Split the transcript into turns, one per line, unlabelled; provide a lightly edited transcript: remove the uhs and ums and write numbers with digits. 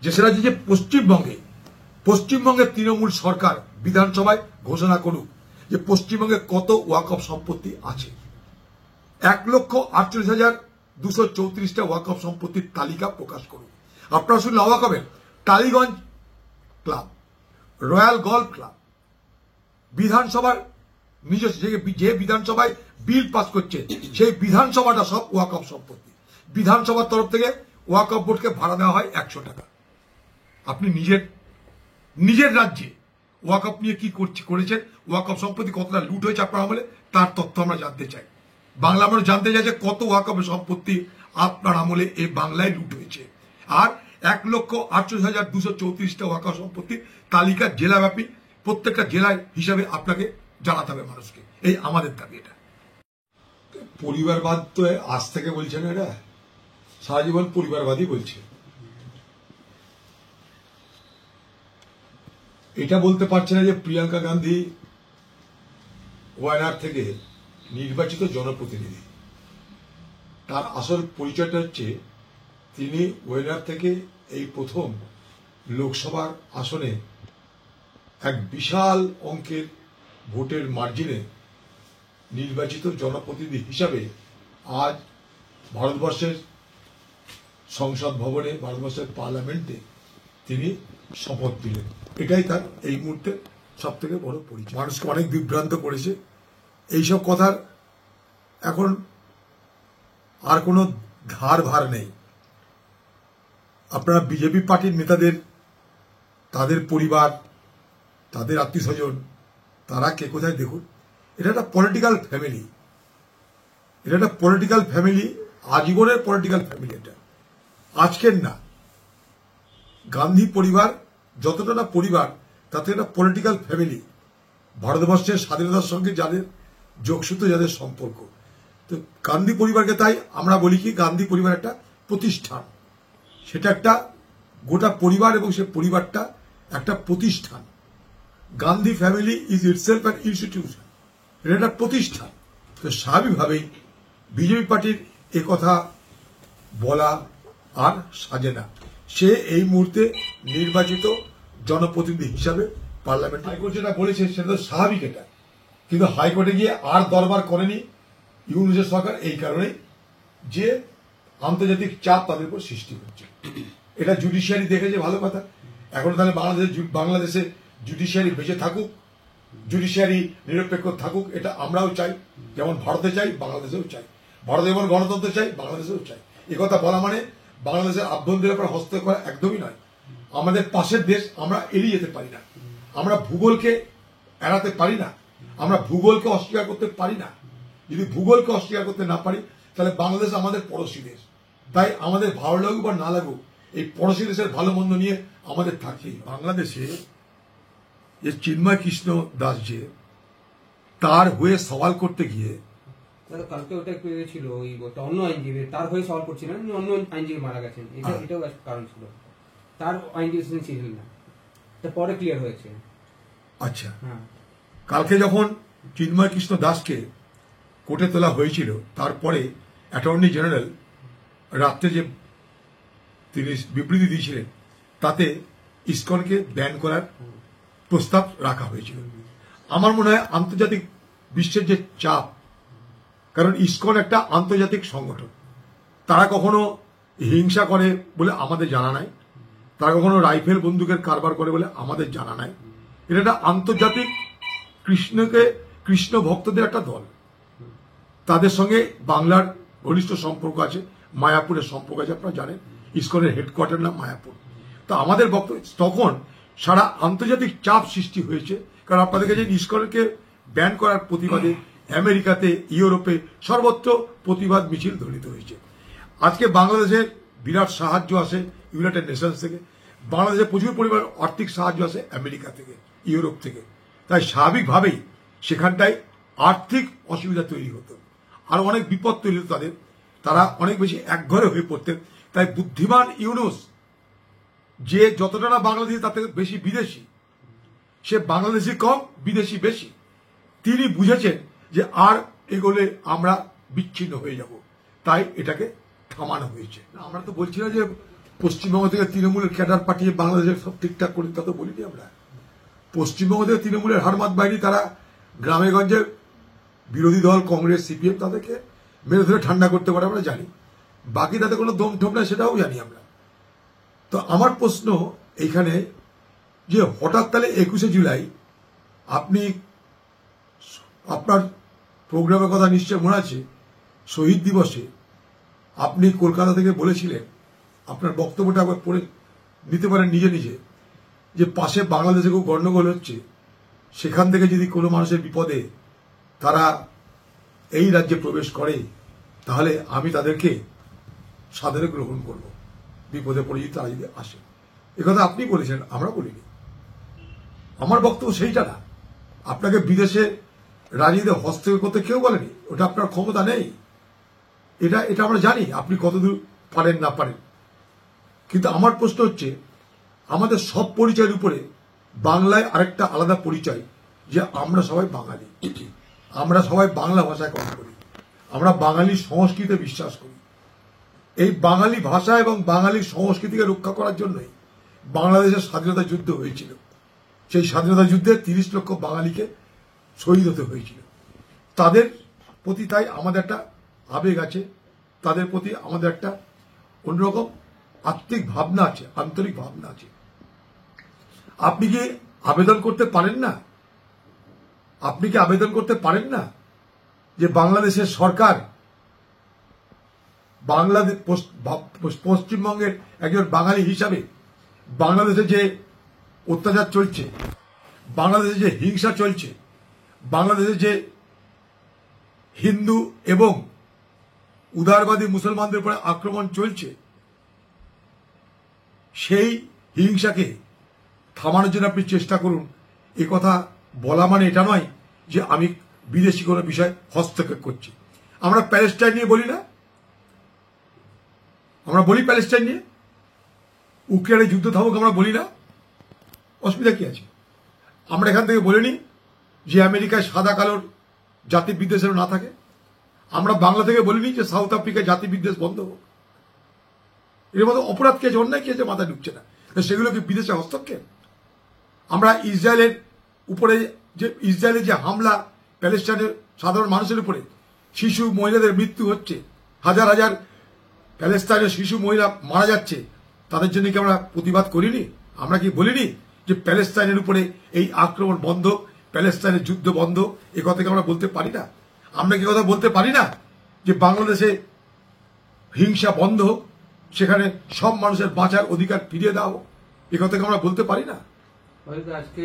যে সেটা যে পশ্চিমবঙ্গে তৃণমূল সরকার বিধানসভায় ঘোষণা করুক যে পশ্চিমবঙ্গে কত ওয়াকফ সম্পত্তি আছে। 1,48,234টা ওয়াকফ সম্পত্তির তালিকা প্রকাশ করুক। আপনারা শুনলে অবাক হবেন, Tollygunge club, royal golf club, বিধানসভার নিজস্ব যে বিধানসভায় বিল পাস করছে সেই বিধানসভাটা সব ওয়াকফ সম্পত্তি। বিধানসভার তরফ থেকে ওয়াকফ বোর্ডকে ভাড়া দেওয়া হয় 100 টাকা। আপনি নিজের রাজ্যে ওয়াকফ নিয়ে কি করেছেন, ওয়াকফ সম্পত্তি কতটা লুট হয়েছে আপনার আমলে, তার তথ্য আমরা জানতে চাই। বাংলা মানুষ জানতে চাইছে কত ওয়াকফ সম্পত্তি আপনার আমলে এই বাংলায় লুট হয়েছে। আর 1,48,234টা ওয়াকফ সম্পত্তির তালিকা জেলাব্যাপী প্রত্যেকটা জেলায় হিসাবে আপনাকে জানাতে হবে মানুষকে। এই আমাদের দাবি। এটা পরিবারবাদ তো আজ থেকে বলছে না, এরা সারা জীবন পরিবারবাদই বলছে। এটা বলতে পারছে না যে প্রিয়াঙ্কা গান্ধী ওয়ায়নাড থেকে নির্বাচিত জনপ্রতিনিধি। তার আসল পরিচয়টা হচ্ছে তিনি ওয়ায়নাড থেকে এই প্রথম লোকসভার আসনে এক বিশাল অঙ্কের ভোটের মার্জিনে নির্বাচিত জনপ্রতিনিধি হিসাবে আজ ভারতবর্ষের সংসদ ভবনে, ভারতবর্ষের পার্লামেন্টে তিনি শপথ দিলেন। এটাই তার এই মুহূর্তে সব থেকে বড় পরিচয়। মানুষকে অনেক বিভ্রান্ত করেছে। এইসব কথার এখন আর কোনো ধার ভার নেই। আপনারা বিজেপি পার্টির নেতাদের, তাদের পরিবার, তাদের আত্মীয় স্বজন, তারা কে কোথায় দেখুন। এটা একটা পলিটিক্যাল ফ্যামিলি, আজীবনের পলিটিক্যাল ফ্যামিলি। এটা আজকের না। গান্ধী পরিবার যতটা না পরিবার, তাতে একটা পলিটিক্যাল ফ্যামিলি। ভারতবর্ষের স্বাধীনতার সঙ্গে যাদের যোগসূত্র, যাদের সম্পর্ক, তো গান্ধী পরিবারকে তাই আমরা বলি কি, গান্ধী পরিবার একটা প্রতিষ্ঠান। সেটা একটা গোটা পরিবার এবং সে পরিবারটা একটা প্রতিষ্ঠান। Gandhi family is itself an institution. এটা একটা প্রতিষ্ঠান। তো স্বাভাবিকভাবেই বিজেপি পার্টির এ কথা বলা আর সাজে না। সে এই মুহূর্তে নির্বাচিত জনপ্রতিনিধি হিসাবে পার্লামেন্ট, হাইকোর্ট যেটা বলেছে সেটা তো স্বাভাবিক। এটা কিন্তু হাইকোর্টে গিয়ে আর দরবার করেনি ইউনুসের সরকার, এই কারণে যে আন্তর্জাতিক চাপ তাদের উপর সৃষ্টি হচ্ছে। এটা জুডিশিয়ারি দেখেছে, ভালো কথা। এখন তাহলে বাংলাদেশে জুডিশিয়ারি বেঁচে থাকুক, জুডিশিয়ারি নিরপেক্ষ থাকুক, এটা আমরাও চাই। যেমন ভারতে চাই, বাংলাদেশেও চাই। ভারতে যেমন গণতন্ত্র চাই, বাংলাদেশেও চাই। একথা বলা মানে বাংলাদেশের আভ্যন্তরের উপর হস্তক্ষেপ করা একদমই নয়। আমাদের পাশের দেশ আমরা এড়িয়ে যেতে পারি না, আমরা ভূগোলকে এড়াতে পারি না, আমরা ভূগোলকে অস্বীকার করতে পারি না। যদি ভূগোলকে অস্বীকার করতে না পারি, তাহলে বাংলাদেশ আমাদের পড়োশী দেশ। তাই আমাদের ভালো লাগুক বা না লাগুক, এই পড়োশী দেশের ভালো মন্দ নিয়ে আমাদের থাকতেই। বাংলাদেশে যে চিন্ময় কৃষ্ণ দাস, যে তার হয়ে সওয়াল করতে গিয়ে,
কালকে ওটা ছিল ওই অন্য আইনজীবী তার হয়ে সওয়াল করছিলেন, অন্য আইনজীবী মারা গেছেন, এটাও কারণ ছিল। তার আইনজীবী ছিলেন না, এটা পরে ক্লিয়ার হয়েছে।
আচ্ছা, কালকে যখন চিন্ময় কৃষ্ণ দাসকে কোর্টে তোলা হয়েছিল, তারপরে অ্যাটর্নি জেনারেল রাত্রে যে তিনি বিবৃতি দিয়েছিলেন, তাতে ইসকনকে ব্যান করার প্রস্তাব রাখা হয়েছিল। আমার মনে হয় আন্তর্জাতিক বিশ্বের যে চাপ, কারণ ইসকন একটা আন্তর্জাতিক সংগঠন, তারা কখনো হিংসা করে বলে আমাদের জানা নাই, তারা কখনো রাইফেল বন্দুকের কারবার করে বলে আমাদের জানা নাই। এটা একটা আন্তর্জাতিক কৃষ্ণ ভক্তদের একটা দল। তাদের সঙ্গে বাংলার ঘনিষ্ঠ সম্পর্ক আছে, মায়াপুরের সম্পর্ক আছে, আপনারা জানেন। ইসকনের হেডকোয়ার্টার নাম মায়াপুর। তো আমাদের বক্তব্য তখন সারা আন্তর্জাতিক চাপ সৃষ্টি হয়েছে, কারণ আপনাদের কাছে ইসকনকে ব্যান করার প্রতিবাদে আমেরিকাতে, ইউরোপে সর্বত্র প্রতিবাদ মিছিল ধ্বনিত হয়েছে। আজকে বাংলাদেশের বিরাট সাহায্য আসে ইউনাইটেড নেশনস থেকে, বাংলাদেশের প্রচুর পরিমাণ আর্থিক সাহায্য আসে আমেরিকা থেকে, ইউরোপ থেকে। তাই স্বাভাবিকভাবেই সেখানটায় আর্থিক অসুবিধা তৈরি হতো, আর অনেক বিপদ তৈরি হতো তাদের। তারা অনেক বেশি একঘরে হয়ে পড়তেন। তাই বুদ্ধিমান ইউনুস, যে যতটা না বাংলাদেশি তার থেকে বেশি বিদেশি, সে বাংলাদেশি কম, বিদেশি বেশি, তিনি বুঝেছেন যে আর এগোলে আমরা বিচ্ছিন্ন হয়ে যাব, তাই এটাকে থামানো হয়েছে। আমরা তো বলছি না যে পশ্চিমবঙ্গ থেকে তৃণমূলের ক্যাডার পাঠিয়ে বাংলাদেশের সব ঠিকঠাক করে তা তো বলিনি আমরা। পশ্চিমবঙ্গ থেকে তৃণমূলের হারমাত বাহিনী তারা গ্রামে গঞ্জে বিরোধী দল কংগ্রেস সিপিএম তাদেরকে মেরে ধরে ঠান্ডা করতে পারে আমরা জানি, বাকি তাতে কোনো দম ঠোপ না সেটাও জানি আমরা। তো আমার প্রশ্ন এইখানে যে হঠাৎ তাহলে 21শে জুলাই আপনি আপনার প্রোগ্রামের কথা নিশ্চয় মনে আছে, শহীদ দিবসে আপনি কলকাতা থেকে বলেছিলেন, আপনার বক্তব্যটা একবার পড়ে নিতে পারেন নিজে নিজে, যে পাশে বাংলাদেশে খুব গন্ডগোল হচ্ছে, সেখান থেকে যদি কোনো মানুষের বিপদে তারা এই রাজ্যে প্রবেশ করে তাহলে আমি তাদেরকে সাদরে গ্রহণ করব, বিপদে পড়ে যদি তারা যদি আসে। একথা আপনি বলেছেন, আমরা বলিনি। আমার বক্তব্য সেইটা না। আপনাকে বিদেশে রাজনীতিতে হস্তক্ষেপ করতে কেউ বলেনি, ওটা আপনার ক্ষমতা নেই, এটা আমরা জানি আপনি কতদূর পারেন না পারেন। কিন্তু আমার প্রশ্ন হচ্ছে, আমাদের সব পরিচয়ের উপরে বাংলায় আরেকটা আলাদা পরিচয়, যে আমরা সবাই বাঙালি, আমরা সবাই বাংলা ভাষায় কথা বলি, আমরা বাঙালি সংস্কৃতিতে বিশ্বাস করি। এই বাঙালি ভাষা এবং বাঙালি সংস্কৃতিকে রক্ষা করার জন্যই বাংলাদেশের স্বাধীনতা যুদ্ধ হয়েছিল। সেই স্বাধীনতা যুদ্ধে 30 লক্ষ বাঙালিকে শহীদ হতে হয়েছিল। তাদের প্রতি তাই আমাদের একটা আবেগ আছে, তাদের প্রতি আমাদের একটা অন্যরকম আত্মিক ভাবনা আছে, আন্তরিক ভাবনা আছে। আপনি কি আবেদন করতে পারেন না? আপনি কি আবেদন করতে পারেন না যে বাংলাদেশের সরকার বাংলাদেশ পশ্চিমবঙ্গের একজন বাঙালি হিসাবে বাংলাদেশে যে অত্যাচার চলছে, বাংলাদেশে যে হিংসা চলছে, বাংলাদেশে যে হিন্দু এবং উদারবাদী মুসলমানদের উপরে আক্রমণ চলছে, সেই হিংসাকে থামানোর জন্য আপনি চেষ্টা করুন। এ কথা বলা মানে এটা নয় যে আমি বিদেশি কোনো বিষয় হস্তক্ষেপ করছি। আমরা প্যালেস্টাইন নিয়ে বলি না, আমরা বলি প্যালেস্টাইন নিয়ে, ইউক্রেনের যুদ্ধ থামুক আমরা বলি না, অসুবিধা কি আছে? আমরা এখান থেকে বলিনি যে আমেরিকায় সাদা কালোর জাতি বিদ্বেষ না থাকে। আমরা বাংলা থেকে বলিনি যে সাউথ আফ্রিকায় জাতি বিদ্বেষ বন্ধ হোক। এর মতো অপরাধ কি আছে, অন্যায় কি আছে, মাথায় ঢুকছে না। সেগুলো কি বিদেশে হস্তক্ষেপ? আমরা ইসরায়েলের উপরে যে ইসরায়েলের যে হামলা, প্যালেস্টাইনের সাধারণ মানুষের উপরে শিশু মহিলাদের মৃত্যু হচ্ছে, হাজার হাজার প্যালেস্টাইনের শিশু মহিলা মারা যাচ্ছে, তাদের জন্য কি আমরা প্রতিবাদ করিনি? আমরা কি বলিনি যে প্যালেস্টাইনের উপরে এই আক্রমণ বন্ধ, প্যালেস্টাইনের যুদ্ধ বন্ধ? এ কথা কি আমরা বলতে পারি না? আমরা কি কথা বলতে পারি না যে বাংলাদেশে হিংসা বন্ধ হোক, সেখানে সব মানুষের বাঁচার অধিকার ফিরিয়ে দাও? এ কথা কি আমরা বলতে পারি না?
আজকে